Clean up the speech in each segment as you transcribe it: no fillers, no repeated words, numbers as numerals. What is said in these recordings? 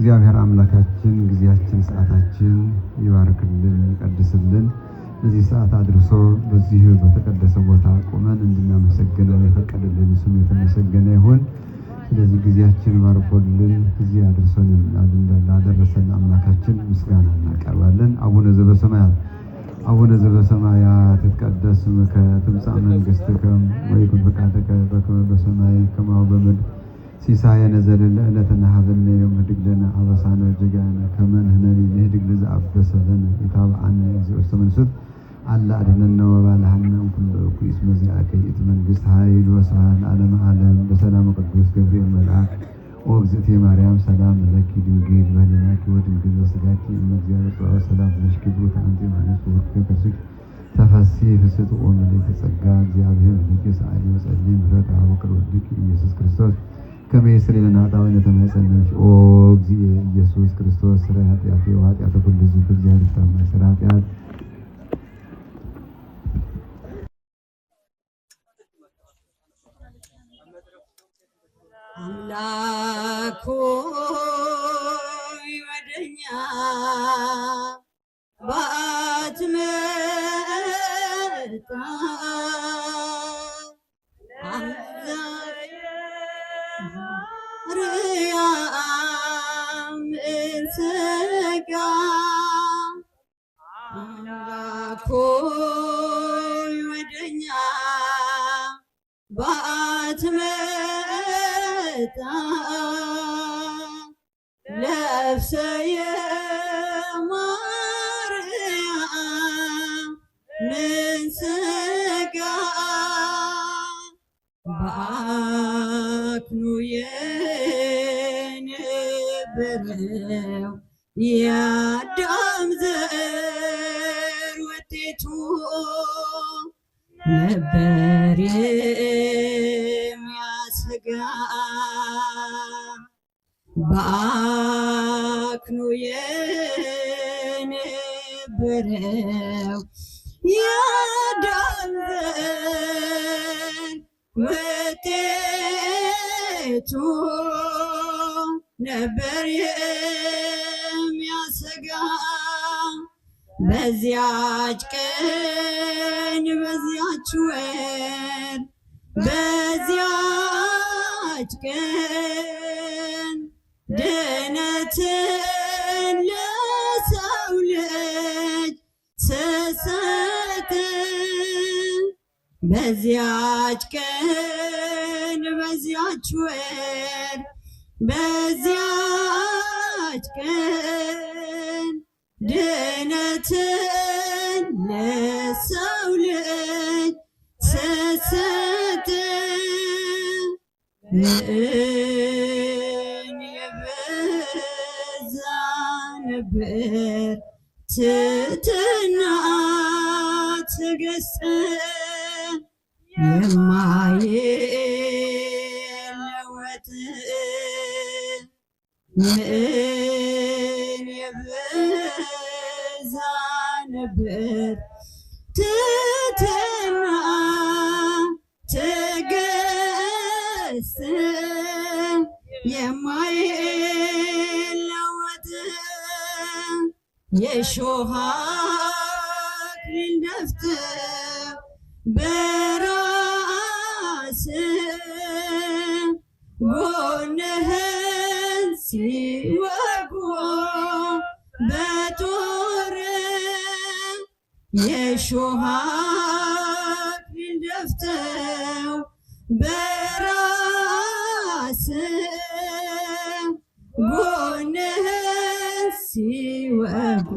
እግዚአብሔር አምላካችን ጊዜያችን ሰዓታችን ይባርክልን ይቀድስልን። በዚህ ሰዓት አድርሶ በዚህ በተቀደሰ ቦታ ቆመን እንድናመሰግነው የፈቀደልን ስሙ የተመሰገነ ይሁን። ስለዚህ ጊዜያችን ባርኮልን እዚህ አድርሶን ላደረሰን አምላካችን ምስጋና እናቀርባለን። አቡነ ዘበሰማያት ይትቀደስ ስምከ ትምጻእ መንግሥትከ ወይኩን ፈቃድከ በከመ በሰማይ ከማሁ በምድር ሲሳየነ ዘለለዕለትነ ሀበነ ዮም ንኅድግ ለነ አበሳነ ወጌጋየነ ከመ ንሕነኒ ንኅድግ ለዘአበሰ ለነ ኢታብአነ እግዚኦ ውስተ መንሱት አላ አድኅነነ ወባልሐነ እምኩሉ እኩይ እስመ ዚአከ ይእቲ መንግሥት ኃይል ወስብሐት ለዓለመ ዓለም። በሰላም ቅዱስ ገብርኤል መልአክ ወእግዝእትየ ማርያም ሰላም ለኪ ድንግል በኅሊናኪ ወድንግል በሥጋኪ እም እግዚአብሔር ጸባኦት ሰላም ለኪ ብሩክ አንቲ እምአንስት ወፍሬ ከርሥኪ ተፈሥሒ ፍስሕት ወምልዕተ ጸጋ እግዚአብሔር ምስሌኪ ሰአሊ ወጸልዪ ምሕረተ ወፍቅር ወልድኪ ኢየሱስ ክርስቶስ ከመ ይስረይ ለነ ኃጣውኢነ ተማይጸነሽ ኦ እግዚእ ኢየሱስ ክርስቶስ ስራይ ኃጢአቴ ወኃጢአተ ኩሉ ሕዝብ እግዚአብሔር ይፍታ ማእሰረ ኃጢአት አምላክ ሆይ ወደኛ ባትመጣ ርያም እንስጋ አምላክ ሆይ ወደኛ ባትመጣ ነፍሰ የማርያም ምን ስጋ በአክኑ የነበረው የአዳም ዘር ውጤቱ ነበር የሚያሰጋ በአክኑ የነበረው የአዳም ዘር ውጤቱ ነበር የሚያሰጋ በዚያች ቀን በዚያች ወር በዚያች ቀን ድነትን ለሰው ልጅ ሰሰተ በዚያች ቀን በዚያች ወር በዚያች ቀን ድነትን ለሰው ልጅ ሰሰተ ምን የበዛ ነበር ትሕትና ትዕግስት የማይለወጥ ምን የበዛ ነበር ትሕትና ትዕግስት የማይለወጥ የእሾህ አክሊል ደፍተው በራስህ ጎንህን ሲወጉ በጦር የእሾህ አክሊል ደፍተው በራስህ ጎንህን ሲወጉ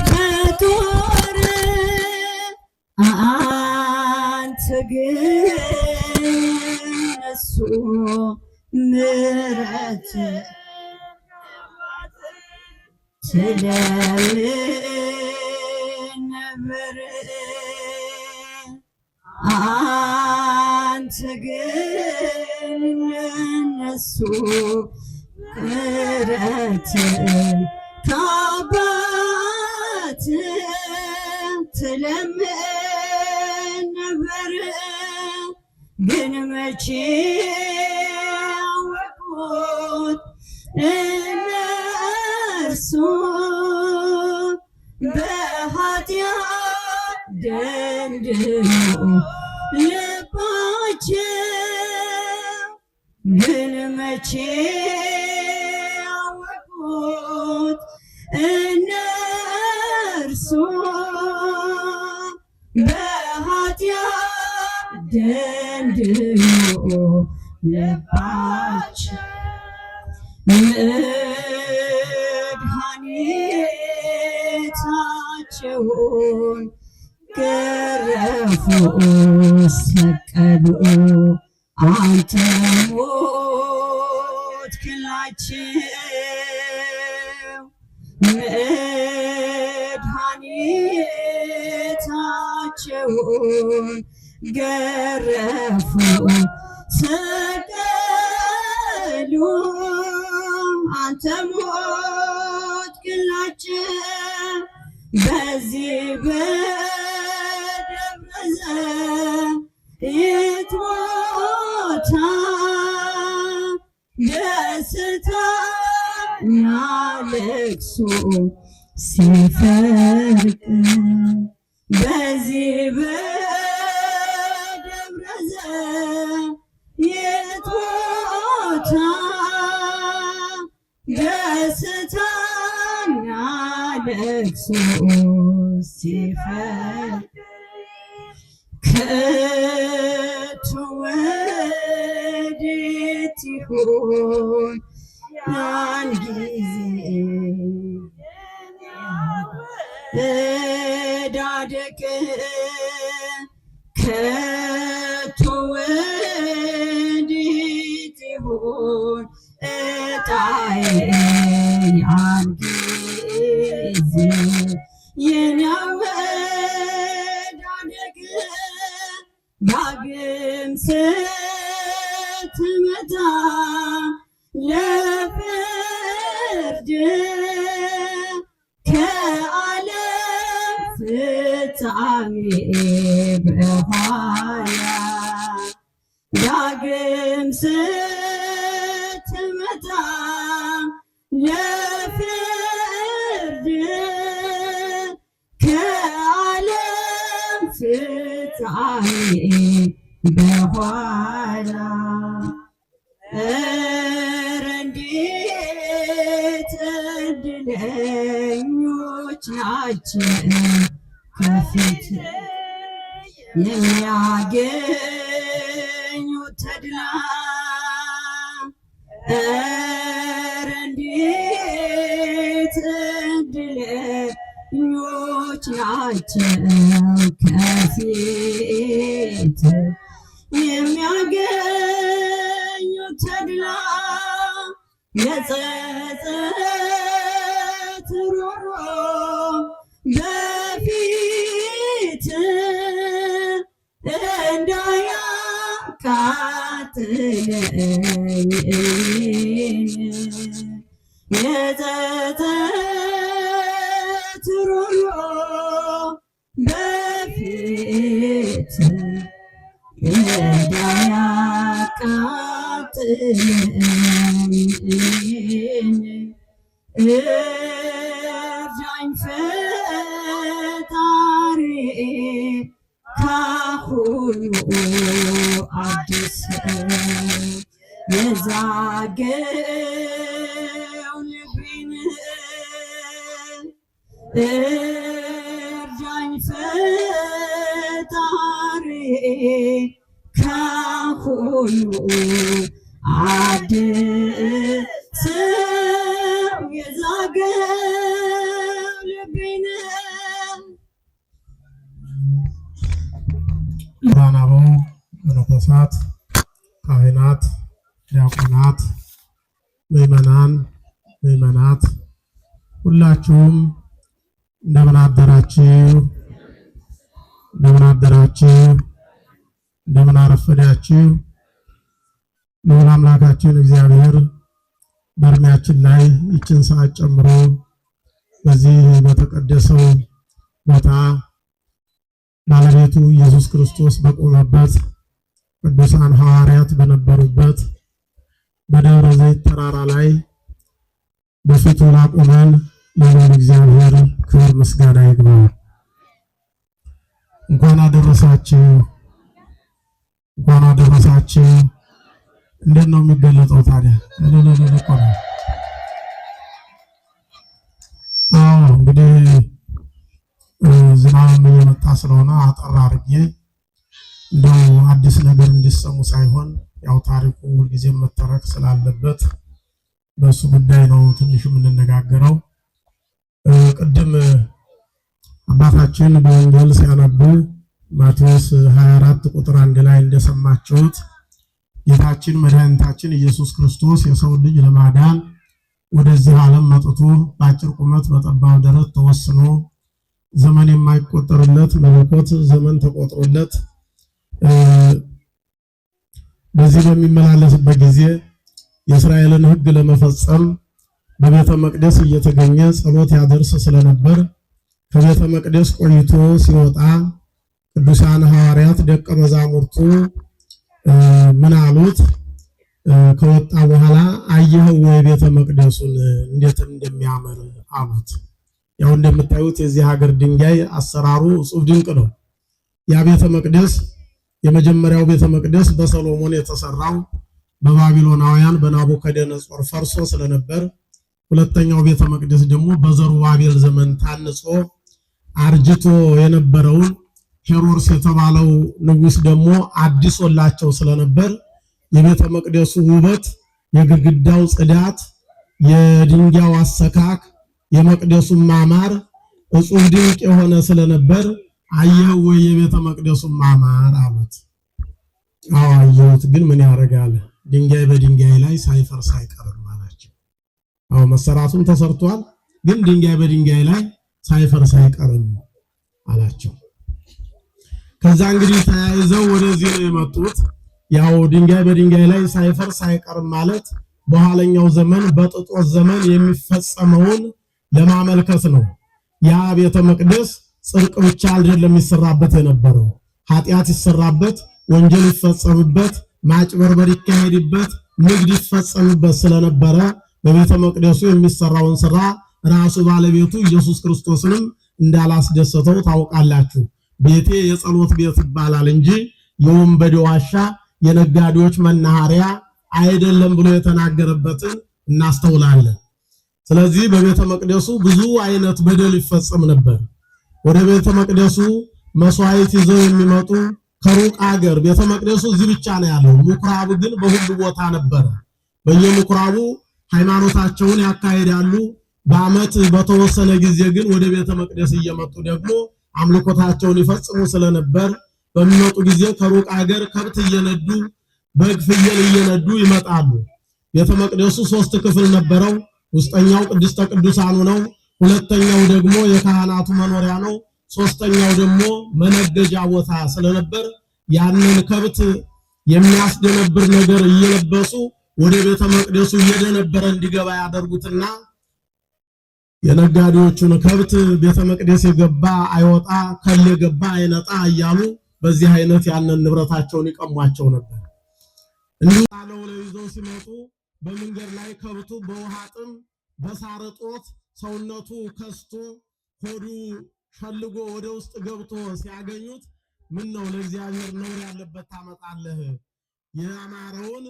በጦር አንተ ግን እሱ ምሕረት ስለምን ነበር አንተ ግን ለነሱ ምሕረት ከአባት ትለምን ነበር ግን መቼ አወቁት ልባቸው ግን መቼ አወቁት እነርሱ በኃጢአት ደንድኖ ልባቸው መድኃኒታቸውን ገረፉ ሰቀሉ አንተ ሞትክላቸው መድኃኒታቸውን ገረፉ ሰቀሉ አንተ ሞትክላቸው በዚህ በደብረ ዘይት ቦታ ደስታና ለቅሶ ሲፈልቅ በዚህ በደብረ ዘይት ቦታ ደስታና ለቅሶ ሲፈልቅ ከቶ ወዴት ይሆን ያን ጊዜ እዳደቅ ከቶ ወዴት ይሆን እጣዬ ያን ጊዜ የኔ አወዳደቅ ዳግም ስትመጣ ለፍርድ ከዓለም ፍጻሜ በኋላ ዳግም ስትመጣ ለፍርድ ከዓለም ፍጻሜ በኋላ ኧረ እንዴት እድለኞች ናቸው ከፊት የሚያገኙት ተድላ ኧረ እንዴት እድለኞች ናቸው ከፊት የሚያገኙት ተድላ የጸጸት ሮሮ በፊት እንዳያቃጥለኝ የጸጸት ሮሮ በፊት እንዳያቃጥለኝ እርዳኝ ፈጣሪ ካሁኑ አድሰኝ የዛገው ልቤን እርዳኝ ፈጣሪ ካሁኑ አድሰው የዛገው ልቤን ሊቃነ አበው መነኮሳት፣ ካህናት፣ ዲያቆናት፣ ምዕመናት ሁላችሁም እንደምን አደራችሁ? እንደምን አረፈዳችሁ? ልዑል አምላካችን እግዚአብሔር በእድሜያችን ላይ ይችን ሰዓት ጨምሮ በዚህ በተቀደሰው ቦታ ባለቤቱ ኢየሱስ ክርስቶስ በቆመበት ቅዱሳን ሐዋርያት በነበሩበት በደብረ ዘይት ተራራ ላይ በፊቱ ላቆመን ለልዑል እግዚአብሔር ክብር ምስጋና ይግባው። እንኳን አደረሳችሁ እንዴት ነው የሚገለጠው ታዲያ? እንግዲህ ዝናብ እየመጣ ስለሆነ አጠር አድርጌ እንደው አዲስ ነገር እንዲሰሙ ሳይሆን ያው ታሪኩ ሁልጊዜ መተረክ ስላለበት በሱ ጉዳይ ነው ትንሽ የምንነጋገረው። ቅድም አባታችን በወንጌል ሲያነቡ ማቴዎስ 24 ቁጥር 1 ላይ እንደሰማችሁት ጌታችን መድኃኒታችን ኢየሱስ ክርስቶስ የሰው ልጅ ለማዳን ወደዚህ ዓለም መጥቶ በአጭር ቁመት በጠባብ ደረት ተወስኖ ዘመን የማይቆጠርለት መለኮት ዘመን ተቆጥሮለት በዚህ በሚመላለስበት ጊዜ የእስራኤልን ሕግ ለመፈጸም በቤተ መቅደስ እየተገኘ ጸሎት ያደርስ ስለነበር ከቤተ መቅደስ ቆይቶ ሲወጣ ቅዱሳን ሐዋርያት ደቀ መዛሙርቱ ምን አሉት? ከወጣ በኋላ አየኸው ወይ ቤተ መቅደሱን እንዴት እንደሚያምር አሉት። ያው እንደምታዩት የዚህ ሀገር ድንጋይ አሰራሩ እጹብ ድንቅ ነው። ያ ቤተ መቅደስ የመጀመሪያው ቤተ መቅደስ በሰሎሞን የተሰራው በባቢሎናውያን በናቡከደነጾር ፈርሶ ስለነበር፣ ሁለተኛው ቤተ መቅደስ ደግሞ በዘሩባቤል ዘመን ታንጾ አርጅቶ የነበረውን ሄሮድስ የተባለው ንጉስ ደግሞ አዲሶላቸው ስለነበር የቤተ መቅደሱ ውበት፣ የግድግዳው ጽዳት፣ የድንጋዩ አሰካክ፣ የመቅደሱ ማማር እጹብ ድንቅ የሆነ ስለነበር አየኸው ወይ የቤተ መቅደሱ ማማር አሉት። አዎ አየሁት፣ ግን ምን ያደርጋል ድንጋይ በድንጋይ ላይ ሳይፈርስ አይቀርም አላቸው። አዎ መሰራቱም ተሰርቷል፣ ግን ድንጋይ በድንጋይ ላይ ሳይፈርስ አይቀርም አላቸው። ከዛ እንግዲህ ተያይዘው ወደዚህ ነው የመጡት። ያው ድንጋይ በድንጋይ ላይ ሳይፈርስ አይቀርም ማለት በኋለኛው ዘመን በጥጦስ ዘመን የሚፈጸመውን ለማመልከት ነው። ያ ቤተ መቅደስ ጽድቅ ብቻ አይደለም የሚሰራበት የነበረው፣ ኃጢአት ይሰራበት፣ ወንጀል ይፈጸምበት፣ ማጭበርበር ይካሄድበት፣ ንግድ ይፈጸምበት ስለነበረ በቤተ መቅደሱ የሚሰራውን ስራ ራሱ ባለቤቱ ኢየሱስ ክርስቶስንም እንዳላስደሰተው ታውቃላችሁ። ቤቴ የጸሎት ቤት ይባላል እንጂ የወንበዴ ዋሻ የነጋዴዎች መናኸሪያ አይደለም ብሎ የተናገረበትን እናስተውላለን። ስለዚህ በቤተ መቅደሱ ብዙ አይነት በደል ይፈጸም ነበር። ወደ ቤተ መቅደሱ መስዋዕት ይዘው የሚመጡ ከሩቅ ሀገር፣ ቤተ መቅደሱ እዚህ ብቻ ነው ያለው። ምኩራቡ ግን በሁሉ ቦታ ነበረ። በየምኩራቡ ሃይማኖታቸውን ያካሂዳሉ። በዓመት በተወሰነ ጊዜ ግን ወደ ቤተ መቅደስ እየመጡ ደግሞ አምልኮታቸውን ይፈጽሙ ስለነበር በሚመጡ ጊዜ ከሩቅ ሀገር ከብት እየነዱ በግ ፍየል እየነዱ ይመጣሉ። ቤተ መቅደሱ 3 ክፍል ነበረው። ውስጠኛው ቅድስተ ቅዱሳኑ ነው። ሁለተኛው ደግሞ የካህናቱ መኖሪያ ነው። ሶስተኛው ደግሞ መነገጃ ቦታ ስለነበር ያንን ከብት የሚያስደነብር ነገር እየለበሱ ወደ ቤተ መቅደሱ እየደነበረ እንዲገባ ያደርጉትና የነጋዴዎቹን ከብት ቤተ መቅደስ የገባ አይወጣ ከል የገባ አይነጣ እያሉ በዚህ አይነት ያንን ንብረታቸውን ይቀሟቸው ነበር። እንዲሁ አለው ይዘው ሲመጡ በመንገድ ላይ ከብቱ በውሃ ጥም በሳር እጦት ሰውነቱ ከስቶ ሆዱ ፈልጎ ወደ ውስጥ ገብቶ ሲያገኙት ምን ነው ለእግዚአብሔር ነውር ያለበት ታመጣለህ? ያማረውን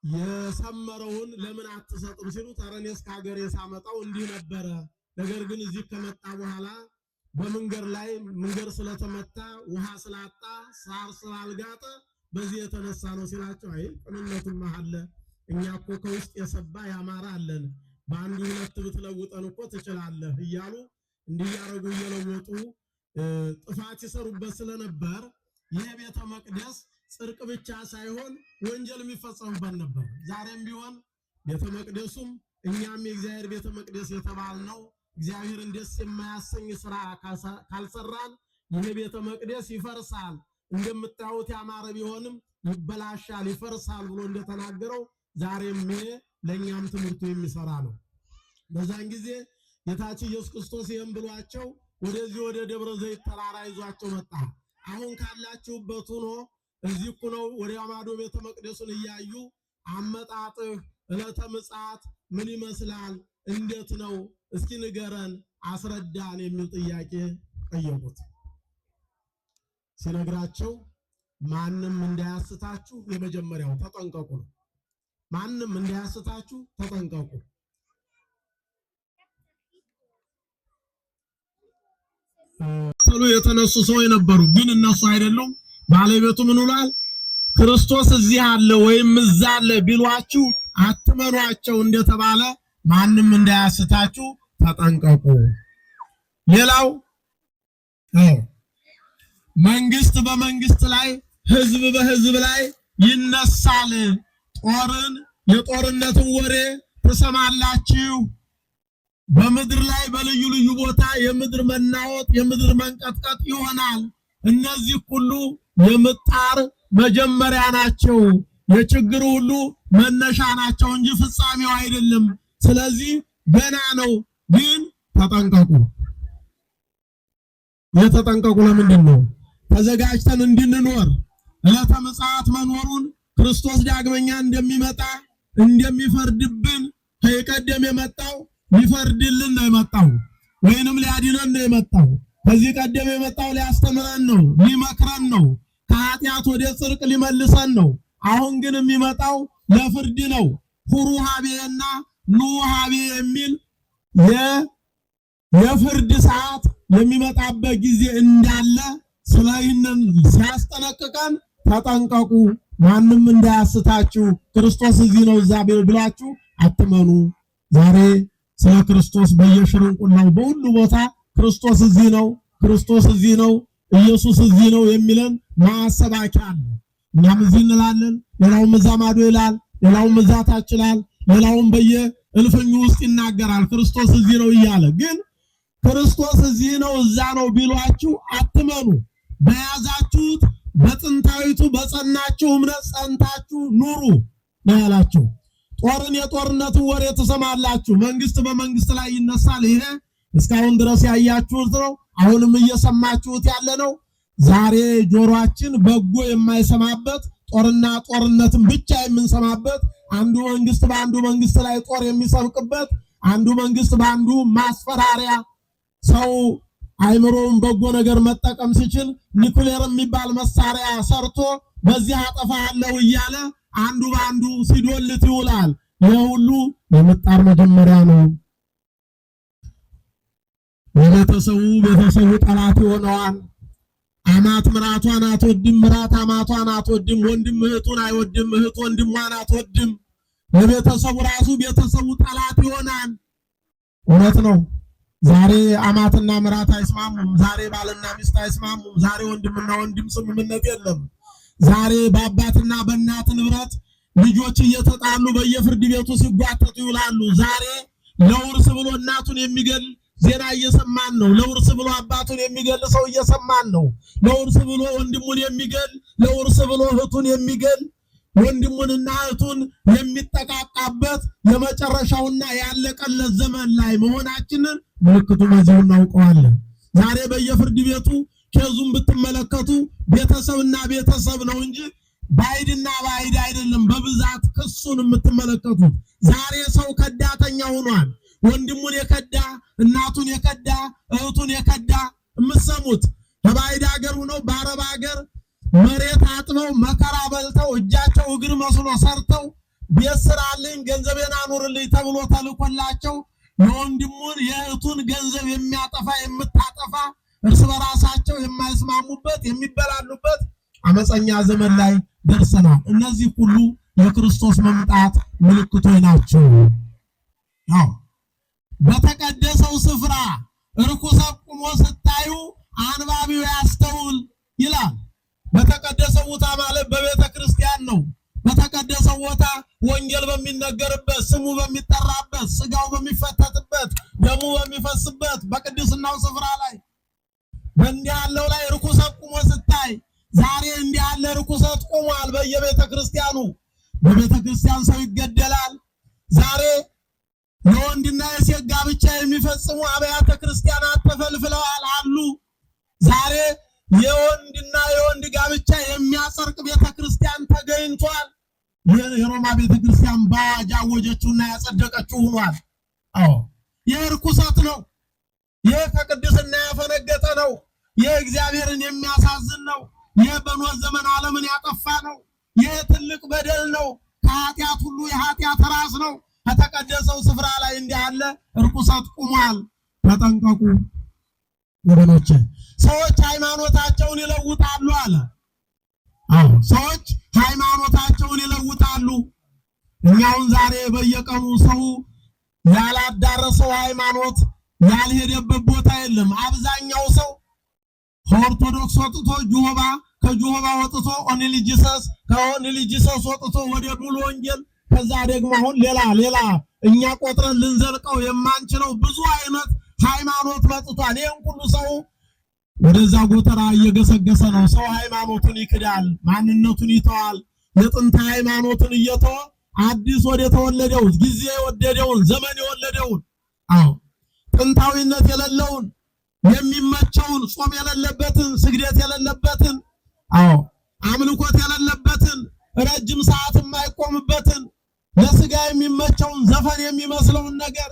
የሰመረውን ለምን አትሰጥም ሲሉት ኧረ እኔስ ከሀገሬ ሳመጣው እንዲህ ነበረ፣ ነገር ግን እዚህ ከመጣ በኋላ በመንገድ ላይ መንገድ ስለተመታ ውሃ ስላጣ ሳር ስላልጋጠ በዚህ የተነሳ ነው ሲላቸው፣ አይ ቅንነቱማ አለ፣ እኛ እኮ ከውስጥ የሰባ ያማረ አለን፣ በአንዱ 2 ብትለውጠን እኮ ትችላለህ እያሉ እንዲህ ያረጉ እየለወጡ ጥፋት ይሰሩበት ስለነበር ይህ ቤተ መቅደስ ጽድቅ ብቻ ሳይሆን ወንጀል የሚፈጸምበት ነበር። ዛሬም ቢሆን ቤተ መቅደሱም እኛም የእግዚአብሔር ቤተ መቅደስ የተባልነው እግዚአብሔርን ደስ የማያሰኝ ስራ ካልሰራን ይህ ቤተ መቅደስ ይፈርሳል። እንደምታዩት ያማረ ቢሆንም ይበላሻል፣ ይፈርሳል ብሎ እንደተናገረው ዛሬም ለኛም ትምህርቱ የሚሰራ ነው። በዛን ጊዜ ጌታችን ኢየሱስ ክርስቶስ ይህን ብሏቸው ወደዚህ ወደ ደብረ ዘይት ተራራ ይዟቸው መጣ። አሁን ካላችሁበት ሆኖ እዚህ እኮ ነው ወደ ማዶ ቤተ መቅደሱን እያዩ አመጣጥህ ዕለተ ምጽአት ምን ይመስላል? እንዴት ነው? እስኪ ንገረን፣ አስረዳን የሚል ጥያቄ ጠየቁት። ሲነግራቸው ማንም እንዳያስታችሁ የመጀመሪያው ተጠንቀቁ ነው። ማንም እንዳያስታችሁ ተጠንቀቁ። ተሉ የተነሱ ሰዎች ነበሩ፣ ግን እነሱ አይደሉም። ባለቤቱ ምን ይላል? ክርስቶስ እዚህ አለ ወይም እዛ አለ ቢሏችሁ አትመኗቸው እንደተባለ ማንም እንዳያስታችሁ ተጠንቀቁ። ሌላው መንግስት በመንግስት ላይ ህዝብ በህዝብ ላይ ይነሳል። የጦርነትን ወሬ ትሰማላችሁ። በምድር ላይ በልዩ ልዩ ቦታ የምድር መናወጥ የምድር መንቀጥቀጥ ይሆናል። እነዚህ ሁሉ የምጣር መጀመሪያ ናቸው፣ የችግሩ ሁሉ መነሻ ናቸው እንጂ ፍጻሜው አይደለም። ስለዚህ ገና ነው፣ ግን ተጠንቀቁ። የተጠንቀቁ ለምንድን ነው? ተዘጋጅተን እንድንኖር ዕለተ ምጽአት መኖሩን ክርስቶስ ዳግመኛ እንደሚመጣ እንደሚፈርድብን ከቀደም የመጣው ሊፈርድልን ነው የመጣው፣ ወይንም ሊያድነን ነው የመጣው። ከዚህ ቀደም የመጣው ሊያስተምረን ነው፣ ሊመክረን ነው፣ ከኃጢአት ወደ ጽድቅ ሊመልሰን ነው። አሁን ግን የሚመጣው ለፍርድ ነው። ሁሩ ሀቤና ኑ ሀቤ የሚል የፍርድ ሰዓት የሚመጣበት ጊዜ እንዳለ ስለይህንን ሲያስጠነቅቀን ተጠንቀቁ፣ ማንም እንዳያስታችሁ፣ ክርስቶስ እዚህ ነው እዛ ብላችሁ አትመኑ። ዛሬ ስለ ክርስቶስ በየሽርንቁላው በሁሉ ቦታ ክርስቶስ እዚህ ነው፣ ክርስቶስ እዚህ ነው፣ ኢየሱስ እዚህ ነው የሚለን ማሰባኪያ አለ። እኛም እዚህ እንላለን፣ ሌላውም እዛ ማዶ ይላል፣ ሌላውም እዛ ታች ይላል፣ ሌላውም በየእልፍኙ ውስጥ ይናገራል ክርስቶስ እዚህ ነው እያለ። ግን ክርስቶስ እዚህ ነው እዛ ነው ቢሏችሁ አትመኑ። በያዛችሁት በጥንታዊቱ በጸናችሁ እምነት ጸንታችሁ ኑሩ ነው ያላችሁ። የጦርነትን ወሬ ትሰማላችሁ። መንግስት በመንግስት ላይ ይነሳል። ይሄ እስካሁን ድረስ ያያችሁት ነው። አሁንም እየሰማችሁት ያለ ነው። ዛሬ ጆሮአችን በጎ የማይሰማበት ጦርነትን ብቻ የምንሰማበት፣ አንዱ መንግስት በአንዱ መንግስት ላይ ጦር የሚሰብቅበት፣ አንዱ መንግስት በአንዱ ማስፈራሪያ፣ ሰው አይምሮውን በጎ ነገር መጠቀም ሲችል ኒኩሌር የሚባል መሳሪያ ሰርቶ በዚህ አጠፋለሁ እያለ አንዱ በአንዱ ሲዶልት ይውላል። ይህ ሁሉ የምጣር መጀመሪያ ነው። ቤተሰቡ ጠላት ሆነዋል። አማት ምራቷን አትወድም፣ ምራት አማቷን አትወድም፣ ወንድም እህቱን አይወድም፣ እህት ወንድሟን አትወድም። ለቤተሰቡ ራሱ ቤተሰቡ ጠላት ይሆናል። እውነት ነው። ዛሬ አማትና ምራት አይስማሙም። ዛሬ ባልና ሚስት አይስማሙም። ዛሬ ወንድምና ወንድም ስምምነት የለም። ዛሬ በአባትና በእናት ንብረት ልጆች እየተጣሉ በየፍርድ ቤቱ ሲጓተቱ ይውላሉ። ዛሬ ለውርስ ብሎ እናቱን የሚገል ዜና እየሰማን ነው። ለውርስ ብሎ አባቱን የሚገል ሰው እየሰማን ነው። ለውርስ ብሎ ወንድሙን የሚገል፣ ለውርስ ብሎ እህቱን የሚገል፣ ወንድሙንና እህቱን የሚጠቃቃበት የመጨረሻውና ያለቀለት ዘመን ላይ መሆናችንን ምልክቱ በዚሁ እናውቀዋለን። ዛሬ በየፍርድ ቤቱ ኬዙን ብትመለከቱ ቤተሰብና ቤተሰብ ነው እንጂ ባይድና ባይድ አይደለም። በብዛት ክሱን የምትመለከቱት ዛሬ ሰው ከዳተኛ ሆኗል። ወንድሙን የከዳ እናቱን የከዳ እህቱን የከዳ የምትሰሙት በባይድ ሀገር ሆነው በአረብ ሀገር መሬት አጥበው መከራ በልተው እጃቸው እግር መስሎ ሰርተው ቤት ስራልኝ ገንዘቤን አኑርልኝ ተብሎ ተልኮላቸው የወንድሙን የእህቱን ገንዘብ የሚያጠፋ የምታጠፋ እርስ በራሳቸው የማይስማሙበት የሚበላሉበት አመፀኛ ዘመን ላይ ደርሰናል። እነዚህ ሁሉ የክርስቶስ መምጣት ምልክቶች ናቸው። በተቀደሰው ስፍራ ርኩሰት ቆሞ ስታዩ አንባቢው ያስተውል ይላል። በተቀደሰው ቦታ ማለት በቤተ ክርስቲያን ነው። በተቀደሰው ቦታ ወንጌል በሚነገርበት፣ ስሙ በሚጠራበት፣ ስጋው በሚፈተትበት፣ ደሙ በሚፈስበት በቅድስናው ስፍራ ላይ በእንዲህ ያለው ላይ ርኩሰት ቆሞ ስታይ ዛሬ እንዲህ ያለ ርኩሰት ቆሟል። በየቤተ ክርስቲያኑ በቤተ ክርስቲያን ሰው ይገደላል። ዛሬ የወንድና የሴት ጋብቻ የሚፈጽሙ አብያተ ክርስቲያናት ተፈልፍለዋል አሉ። ዛሬ የወንድና የወንድ ጋብቻ የሚያጸድቅ ቤተ ክርስቲያን ተገኝቷል። የሮማ ቤተ ክርስቲያን በአዋጅ አወጀችውና ያጸደቀችው ሆኗል። ይህ ርኩሰት ነው። ይህ ከቅድስና ያፈነገጠ ነው። የእግዚአብሔርን የሚያሳዝን ነው። ይህ በኖህ ዘመን ዓለምን ያጠፋ ነው። ይህ ትልቅ በደል ነው። ከኃጢአት ሁሉ የኃጢአት ራስ ነው። ከተቀደሰው ስፍራ ላይ እንዲህ ያለ እርኩሰት ቁሟል። ተጠንቀቁ ወገኖቼ። ሰዎች ሃይማኖታቸውን ይለውጣሉ አለ። አዎ ሰዎች ሃይማኖታቸውን ይለውጣሉ። እኛውን ዛሬ በየቀኑ ሰው ያላዳረሰው ሃይማኖት ያልሄደበት ቦታ የለም። አብዛኛው ሰው ከኦርቶዶክስ ወጥቶ ጆሆባ፣ ከጆሆባ ወጥቶ ኦንሊ ጂሰስ፣ ከኦንሊ ጂሰስ ወጥቶ ወደ ሙሉ ወንጌል፣ ከዛ ደግሞ አሁን ሌላ እኛ ቆጥረን ልንዘልቀው የማንችለው ብዙ አይነት ሃይማኖት መጥቷል። ይሄን ሁሉ ሰው ወደዛ ጎተራ እየገሰገሰ ነው። ሰው ሃይማኖቱን ይክዳል፣ ማንነቱን ይተዋል። የጥንት ሃይማኖትን እየተወ አዲስ ወደ ተወለደው ጊዜ የወደደውን ዘመን የወለደውን ጥንታዊነት የሌለውን የሚመቸውን ጾም የሌለበትን ስግደት የሌለበትን አምልኮት የሌለበትን ረጅም ሰዓት የማይቆምበትን ለስጋ የሚመቸውን ዘፈን የሚመስለውን ነገር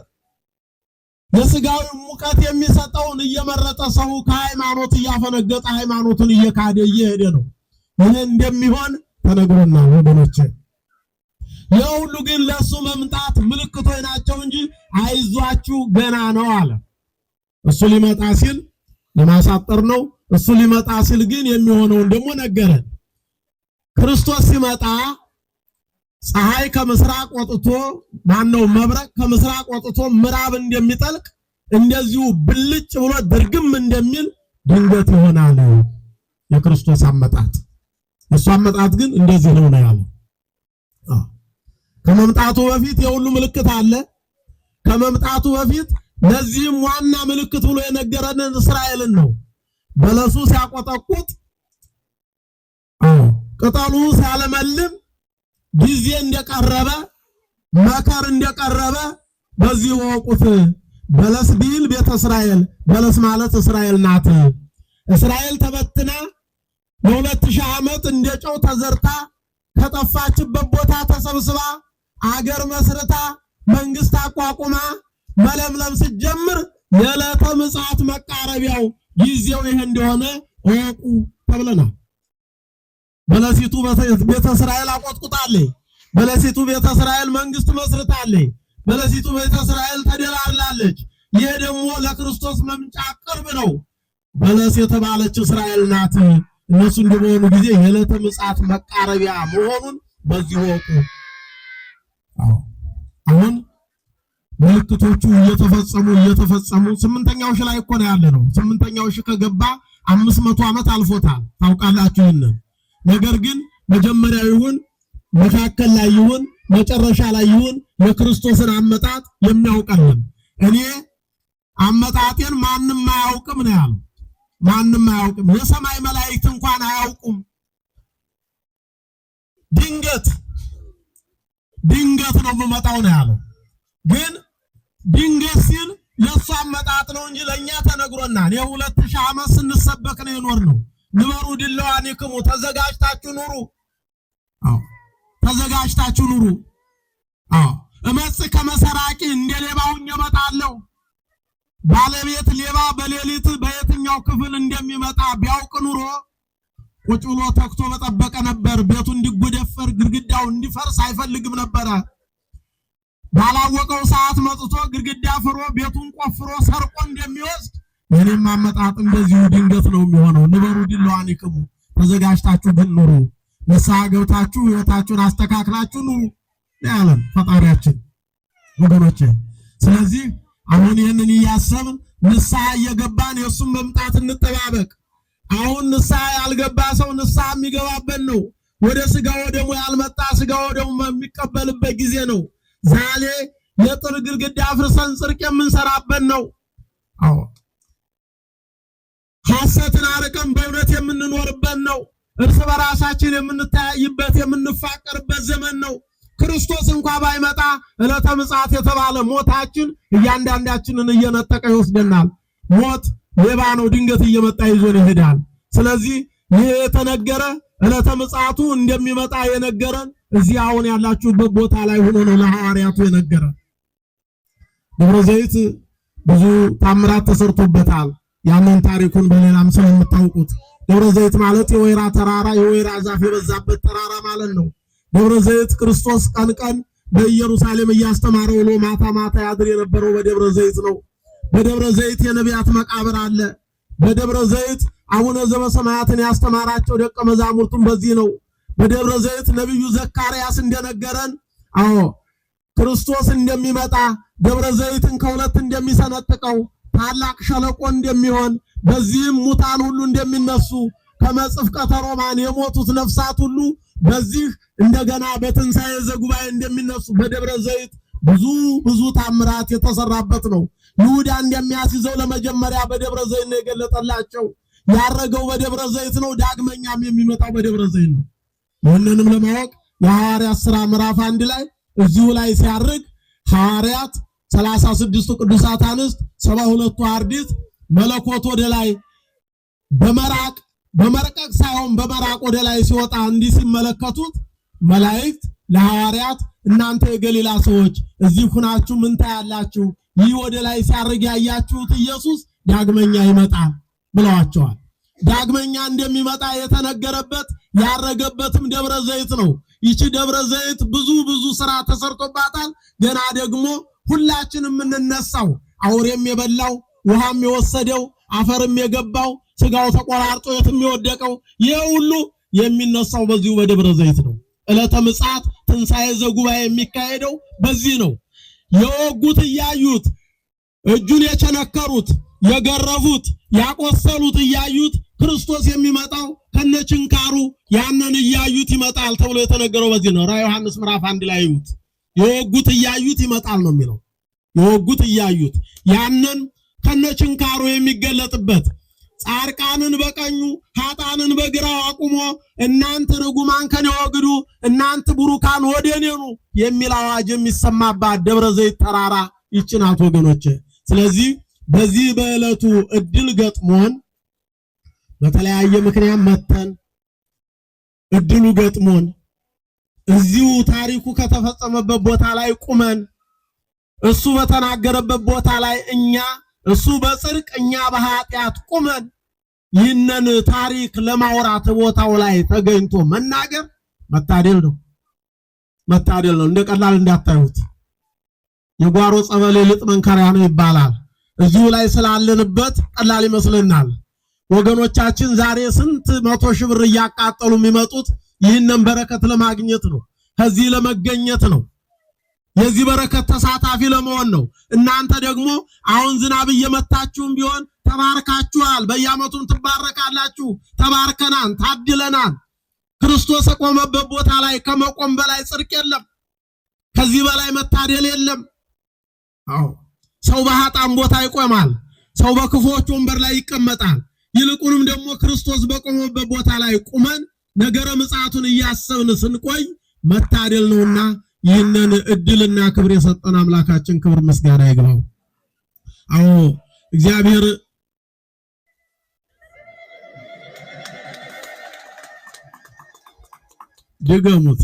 ለስጋዊ ሙቀት የሚሰጠውን እየመረጠ ሰው ከሃይማኖት እያፈነገጠ ሃይማኖቱን እየካደ እየሄደ ነው። ይህ እንደሚሆን ተነግሮናል ወገኖቼ። የሁሉ ግን ለሱ መምጣት ምልክቶች ናቸው እንጂ አይዟችሁ ገና ነው አለ። እሱ ሊመጣ ሲል ለማሳጠር ነው። እሱ ሊመጣ ሲል ግን የሚሆነውን ደግሞ ነገረን። ክርስቶስ ሲመጣ ፀሐይ ከምስራቅ ወጥቶ መብረቅ ከምስራቅ ወጥቶ ምዕራብ እንደሚጠልቅ እንደዚሁ ብልጭ ብሎ ድርግም እንደሚል ድንገት ይሆናል የክርስቶስ አመጣጥ። እሱ አመጣጥ ግን እንደዚህ ነው ያለው። ከመምጣቱ በፊት የሁሉ ምልክት አለ። ከመምጣቱ በፊት ለዚህም ዋና ምልክት ብሎ የነገረንን እስራኤልን ነው። በለሱ ሲያቆጠቁጥ ቅጠሉ ሲያለመልም ጊዜ እንደቀረበ መከር እንደቀረበ በዚህ ወቁት። በለስ ቢል ቤተ እስራኤል፣ በለስ ማለት እስራኤል ናት። እስራኤል ተበትና ለ2000 ዓመት እንደጨው ተዘርታ ከጠፋችበት ቦታ ተሰብስባ አገር መስርታ መንግስት አቋቁማ መለምለም ስትጀምር የዕለተ ምጽአት መቃረቢያው ጊዜው ይሄ እንደሆነ ወቁ ተብለናል። በለሲቱ ቤተ እስራኤል አቆጥቁጣለች። በለሲቱ ቤተ እስራኤል መንግስት መስርታለች። በለሲቱ ቤተ እስራኤል ተደላላለች። ይሄ ደግሞ ለክርስቶስ መምጫ ቅርብ ነው። በለስ የተባለች እስራኤል ናት። እነሱ እንደሆኑ ጊዜ የዕለተ ምጽአት መቃረቢያ መሆኑን በዚህ ወቁ። አሁን ምልክቶቹ እየተፈጸሙ 8ኛው ሺህ ላይ እኮ ነው ያለ ነው። 8ኛው ሺህ ከገባ 500 ዓመት አልፎታል። ታውቃላችሁ ይሄንን ነገር። ግን መጀመሪያ ይሁን መካከል ላይ ይሁን መጨረሻ ላይ ይሁን የክርስቶስን አመጣጥ የሚያውቀልን እኔ አመጣጤን ማንም አያውቅም ነው ያለው። ማንም አያውቅም። የሰማይ መላእክት እንኳን አያውቁም። ድንገት ነው የምመጣው ነው ያለው። ግን ድንገት ሲል ለሱ አመጣጥ ነው እንጂ ለኛ ተነግሮናል። የ2000 ዓመት ስንሰበክ ነው የኖርነው። ንበሩ ድለዋኒክሙ ተዘጋጅታችሁ ኑሩ። ተዘጋጅታችሁ ኑሩ። እመጽእ ከመሰራቂ እንደ ሌባውን እመጣለሁ። ባለቤት ሌባ በሌሊት በየትኛው ክፍል እንደሚመጣ ቢያውቅ ኑሮ ቁጭ ብሎ ተክቶ በጠበቀ ነበር። ቤቱ እንዲጎደፈር ግድግዳው እንዲፈርስ አይፈልግም ነበረ። ባላወቀው ሰዓት መጥቶ ግድግዳ ፍሮ ቤቱን ቆፍሮ ሰርቆ እንደሚወስድ የኔም አመጣጥ እንደዚሁ ድንገት ነው የሚሆነው። ንበሩ ድለዋኒክሙ ተዘጋጅታችሁ ግን ኑሩ። ንስሐ ገብታችሁ ሕይወታችሁን አስተካክላችሁ ኑሩ ያለን ፈጣሪያችን ወገኖቼ። ስለዚህ አሁን ይህንን እያሰብን ንስሐ እየገባን የእሱን መምጣት እንጠባበቅ። አሁን ንስሐ ያልገባ ሰው ንስሐ የሚገባበት ነው። ወደ ስጋው ደግሞ ያልመጣ ስጋው ደግሞ የሚቀበልበት ጊዜ ነው። ዛሬ የጥል ግድግዳ አፍርሰን ጽድቅ የምንሰራበት ነው። ሐሰትን አርቀን በእውነት የምንኖርበት ነው። እርስ በራሳችን የምንተያይበት የምንፋቀርበት ዘመን ነው። ክርስቶስ እንኳን ባይመጣ ዕለተ ምጽአት የተባለ ሞታችን እያንዳንዳችንን እየነጠቀ ይወስደናል። ሞት ሌባ ነው፣ ድንገት እየመጣ ይዞን ይሄዳል። ስለዚህ ይህ የተነገረ ዕለተ ምጽአቱ እንደሚመጣ የነገረን እዚህ አሁን ያላችሁበት ቦታ ላይ ሆኖ ነው ለሐዋርያቱ የነገረን። ደብረ ዘይት ብዙ ታምራት ተሰርቶበታል። ያንን ታሪኩን በሌላም ሰው የምታውቁት ደብረ ዘይት ማለት የወይራ ተራራ የወይራ ዛፍ የበዛበት ተራራ ማለት ነው። ደብረ ዘይት ክርስቶስ ቀን ቀን በኢየሩሳሌም እያስተማረ ውሎ ማታ ማታ ያድር የነበረው በደብረ ዘይት ነው። በደብረ ዘይት የነቢያት መቃብር አለ። በደብረ ዘይት አቡነ ዘበሰማያትን ያስተማራቸው ደቀ መዛሙርቱም በዚህ ነው። በደብረ ዘይት ነብዩ ዘካርያስ እንደነገረን ክርስቶስ እንደሚመጣ ደብረ ዘይትን ከሁለት እንደሚሰነጥቀው ታላቅ ሸለቆ እንደሚሆን በዚህም ሙታን ሁሉ እንደሚነሱ ከመጽፍቀተ ሮማን የሞቱት ነፍሳት ሁሉ በዚህ እንደገና በትንሣኤ ዘጉባኤ እንደሚነሱ በደብረ ዘይት ብዙ ታምራት የተሰራበት ነው። ይሁዳ እንደሚያስይዘው ለመጀመሪያ በደብረ ዘይት ነው የገለጠላቸው። ያረገው በደብረ ዘይት ነው። ዳግመኛም የሚመጣው በደብረ ዘይት ነው። ይህንንም ለማወቅ የሐዋርያት ሥራ ምዕራፍ 1 ላይ እዚሁ ላይ ሲያርግ ሐዋርያት 36ቱ ቅዱሳት አንስት 72ቱ አርድእት መለኮት ወደ ላይ በመረቀቅ ሳይሆን በመራቅ ወደ ላይ ሲወጣ እንዲህ ሲመለከቱት መላእክት ለሐዋርያት እናንተ የገሊላ ሰዎች እዚህ ሁናችሁ ምን ታያላችሁ? ይህ ወደ ላይ ሲያርግ ያያችሁት ኢየሱስ ዳግመኛ ይመጣል ብለዋቸዋል። ዳግመኛ እንደሚመጣ የተነገረበት ያረገበትም ደብረ ዘይት ነው። ይቺ ደብረ ዘይት ብዙ ስራ ተሰርቶባታል። ገና ደግሞ ሁላችንም የምንነሳው አውሬም የበላው ውሃም የወሰደው አፈርም የገባው ስጋው ተቆራርጦ የትም የወደቀው ይሄ ሁሉ የሚነሳው በዚሁ በደብረ ዘይት ነው። ዕለተ ምጽአት ትንሣኤ ዘጉባኤ የሚካሄደው በዚህ ነው። የወጉት እያዩት እጁን የቸነከሩት የገረፉት ያቆሰሉት እያዩት ክርስቶስ የሚመጣው ከነችንካሩ ያንን እያዩት ይመጣል ተብሎ የተነገረው በዚህ ነው። ራዕየ ዮሐንስ ምዕራፍ 1 ላይ ይዩት። የወጉት እያዩት ይመጣል ነው የሚለው። የወጉት እያዩት ያንን ከነችንካሩ የሚገለጥበት ጻድቃንን በቀኙ ኃጥአንን በግራው አቁሞ እናንተ ርጉማን ከኔ ወግዱ እናንተ ቡሩካን ወደ እኔ ኑ የሚል አዋጅ የሚሰማባት ደብረ ዘይት ተራራ ይህች ናት ወገኖቼ። ስለዚህ በዚህ በዕለቱ እድል ገጥሞን በተለያየ ምክንያት መተን እድሉ ገጥሞን እዚሁ ታሪኩ ከተፈጸመበት ቦታ ላይ ቁመን እሱ በተናገረበት ቦታ ላይ እሱ በጽድቅ እኛ በኃጢአት ቁመን ይህንን ታሪክ ለማውራት ቦታው ላይ ተገኝቶ መናገር መታደል ነው። እንደ ቀላል እንዳታዩት። የጓሮ ጸበል ልጥ መንከሪያ ነው ይባላል። እዚሁ ላይ ስላለንበት ቀላል ይመስልናል። ወገኖቻችን ዛሬ ስንት 100 ሺህ ብር እያቃጠሉ የሚመጡት ይህንን በረከት ለማግኘት ነው። ከዚህ ለመገኘት ነው። የዚህ በረከት ተሳታፊ ለመሆን ነው። እናንተ ደግሞ አሁን ዝናብ እየመታችሁም ቢሆን ተባርካችኋል። በየዓመቱም ትባረካላችሁ። ተባርከናን ታድለናን። ክርስቶስ የቆመበት ቦታ ላይ ከመቆም በላይ ጽድቅ የለም። ከዚህ በላይ መታደል የለም። ሰው በኃጥአን ቦታ ይቆማል። ሰው በክፉዎች ወንበር ላይ ይቀመጣል። ይልቁንም ደግሞ ክርስቶስ በቆመበት ቦታ ላይ ቁመን ነገረ ምጽአቱን እያሰብን ስንቆይ መታደል ነውና ይህንን እድልና ክብር የሰጠን አምላካችን ክብር ምስጋና ይግባው። እግዚአብሔር ድገሙት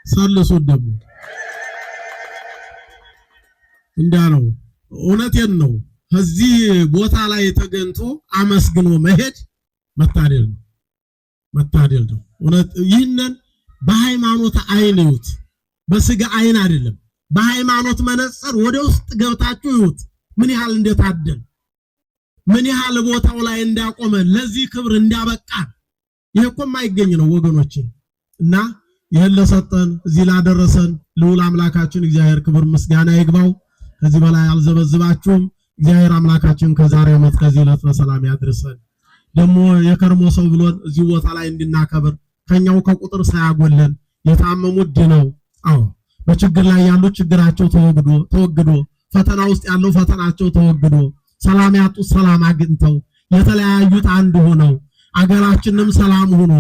ሰልሱት ደግሞ እንዳለው እውነቴን ነው። ከዚህ ቦታ ላይ ተገኝቶ አመስግኖ መሄድ መታደል ነው። ይህንን በሃይማኖት አይን ይዩት፣ በስጋ አይን አይደለም። በሃይማኖት መነጽር ወደ ውስጥ ገብታችሁ ይዩት። ምን ያህል እንደታደል፣ ምን ያህል ቦታው ላይ እንዳቆመ፣ ለዚህ ክብር እንዳበቃ። ይሄ እኮ የማይገኝ ነው ወገኖቼ። እና ይሄን ለሰጠን እዚህ ላደረሰን ልዑል አምላካችን እግዚአብሔር ክብር ምስጋና ይግባው። ከዚህ በላይ አልዘበዝባችሁም። እግዚአብሔር አምላካችን ከዛሬ ዓመት ከዚህ ዕለት በሰላም ያድርሰን። ደግሞ የከርሞ ሰው ብሎን እዚህ ቦታ ላይ እንድናከብር ከኛው ከቁጥር ሳያጎለን የታመሙት ድነው በችግር ላይ ያሉት ችግራቸው ተወግዶ ፈተና ውስጥ ያለው ፈተናቸው ተወግዶ ሰላም ያጡት ሰላም አግኝተው የተለያዩት አንድ ሆነው አገራችንም ሰላም ሆኖ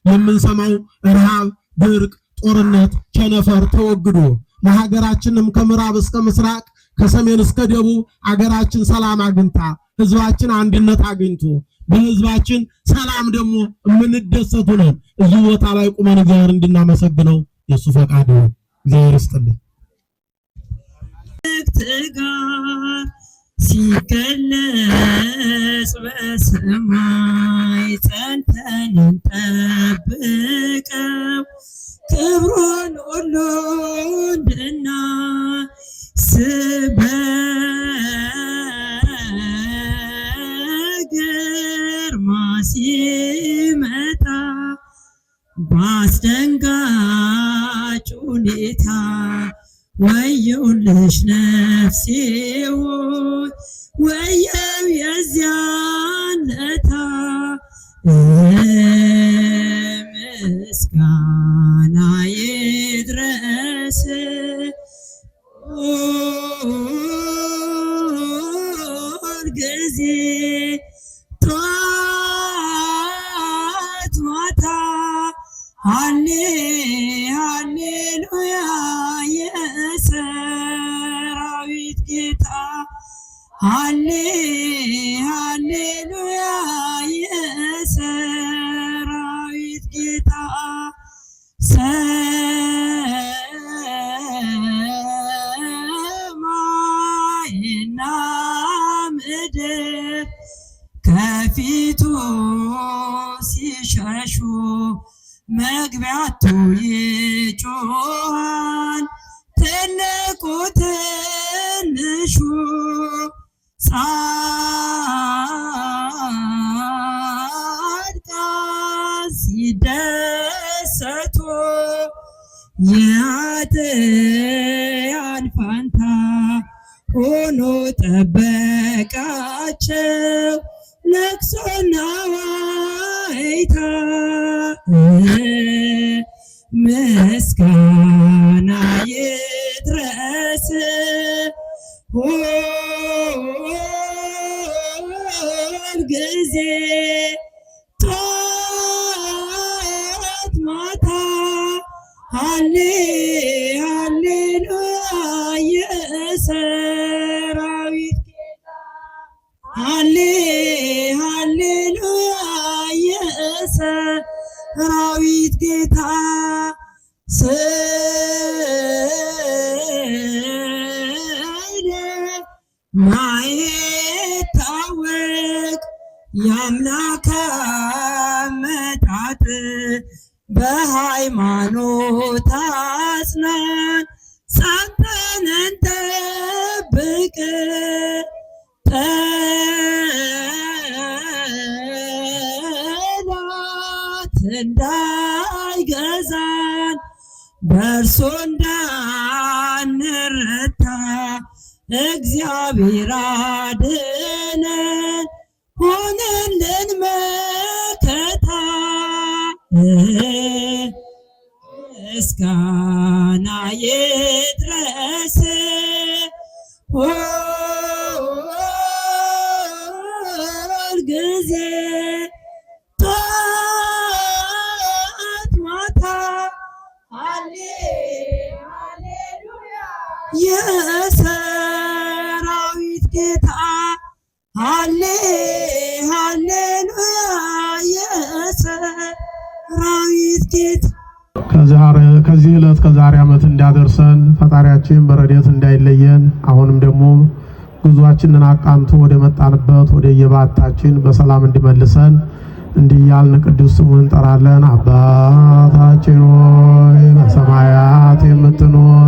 የምንሰማው ረሃብ፣ ድርቅ፣ ጦርነት፣ ቸነፈር ተወግዶ ለሀገራችንም ከምዕራብ እስከ ምስራቅ ከሰሜን እስከ ደቡብ አገራችን ሰላም አግኝታ ህዝባችን አንድነት አግኝቶ በህዝባችን ሰላም ደግሞ የምንደሰቱ ነን። እዚህ ቦታ ላይ ቁመን እግዚአብሔር እንድናመሰግነው የሱ ፈቃድ ነው። እግዚአብሔር ይስጥልኝ። ሲገለጽ በሰማይ ጸንተን እንጠብቀው ክብሩን ሁሉ እንድናይ በግርማ ሲመጣ በአስደንጋጭ ሁኔታ ወየውልሽ ነፍሴ ሆይ ወየው የዚያን ለታ ምስጋና ይድረስ ሁልጊዜ ጠዋት ማታ ሃሌሉያ የሰራዊት ጌታ ሃሌሉያ የሰራዊት ጌታ ሰማይና ምድር ከፊቱ ሲሸሹ መግቢያቱ ይጮሃል ትልቁ ትንሹ ጻድቃን ሲደሰቱ የኃጥአን ፋንታ ሆኖ ጠበቃቸው ለቅሶና ዋይታ ምስጋና ይድረስ ሁልጊዜ ጠዋት ማታ ሃሌሉያ የሰራዊት ጌታ ሃሌሉያ የሰራዊት ጌታ ማይታወቅ የአምላክ አመጣጥ በሃይማኖት አጽናን ጸንተን እንጠብቅ ጠላት እንዳይገዛን በእርሱ እንዳንረታ እግዚአብሔር አድነን ሆነልን መከታ ምስጋና ይድረስ ሁልጊዜ ጠዋት ማታ ሃሌሉያ የሰራዊት ጌታ ሃሌሉያ የሰራዊት ጌታ ከዚህ ዕለት ከዛሬ ዓመት እንዳደርሰን ፈጣሪያችን በረድኤት እንዳይለየን አሁንም ደግሞ ጉዟችንን አቃንቶ ወደ መጣንበት ወደ የባታችን በሰላም እንዲመልሰን እንዲህ ያልን ቅዱስ ስሙን እንጠራለን። አባታችን ሆይ በሰማያት የምትኖር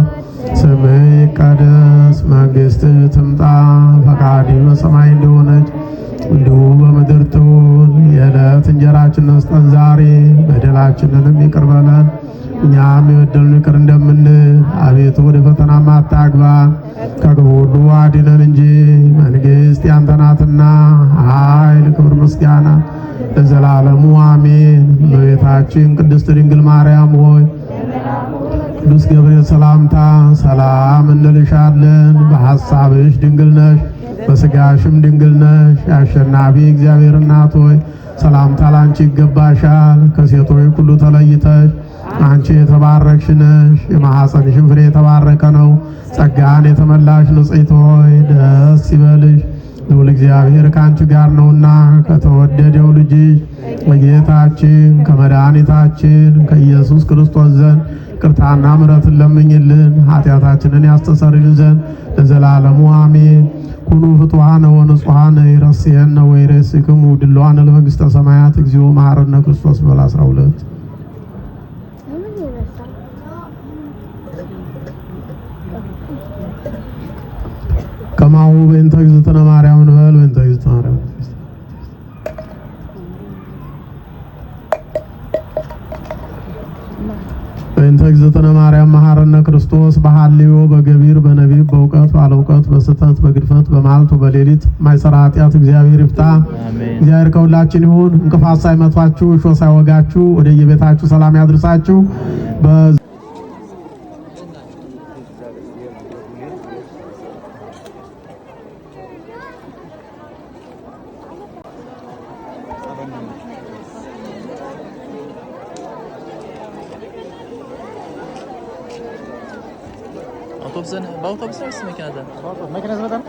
ስምህ ይቀደስ፣ መንግሥትህ ትምጣ፣ ፈቃድህ በሰማይ እንደሆነች እንዲሁ በምድር ትሁን። የዕለት እንጀራችንን ስጠን ዛሬ፣ በደላችንንም ይቅር በለን እኛም የበደሉንን ይቅር እንደምንል፣ አቤቱ ወደ ፈተና አታግባን ከክፉ ሁሉ አድነን እንጂ መንግሥት ያንተ ናትና ኃይል፣ ክብር፣ ምስጋና ለዘላለሙ አሜን። እመቤታችን ቅድስት ድንግል ማርያም ሆይ ቅዱስ ገብርኤል ሰላምታ ሰላም እንልሻለን። በሐሳብሽ ድንግል ነሽ፣ በሥጋሽም ድንግል ነሽ። የአሸናፊ እግዚአብሔር እናት ሆይ ሰላምታ ላንቺ ይገባሻል። ከሴቶች ሁሉ ተለይተሽ አንቺ የተባረክሽ ነሽ፣ የማኅፀንሽም ፍሬ የተባረከ ነው። ጸጋን የተመላሽ ንጽሕት ሆይ ደስ ይበልሽ፣ ልዑል እግዚአብሔር ከአንቺ ጋር ነውና ከተወደደው ልጅሽ ከጌታችን ከመድኃኒታችን ከኢየሱስ ክርስቶስ ዘንድ ይቅርታና ምሕረትን ለምኝልን ኃጢአታችንን ያስተሰርይልን ዘንድ ለዘላለሙ አሜን። ኩኑ ፍቱሐነ ወንጹሐነ ይረስየነ ወይሬስክሙ ድለዋነ ለመንግሥተ ሰማያት እግዚኦ መሐረነ ክርስቶስ በላ 12 ከማሁ በእንተ እግዝእትነ ማርያም እንበል በእንተ እግዝእትነ ማርያም በእንተ እግዝእትነ ማርያም መሐረነ ክርስቶስ በሐልዮ በገቢር በነቢብ በእውቀት ባለእውቀት በስህተት በግድፈት በመዓልት በሌሊት ማይሰራ ኃጢአት እግዚአብሔር ይፍታ። እግዚአብሔር ከሁላችን ይሁን። እንቅፋት ሳይመቷችሁ እሾህ ሳይወጋችሁ ወደ የቤታችሁ ሰላም ያድርሳችሁ። Otobüsün, otobüs neresi mekanada? Makinesi var mı?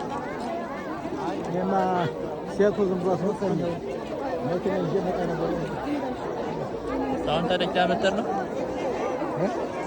Yema siyah tozun burası mı sen? Makine var. Daha önce reklam ettiler mi? He?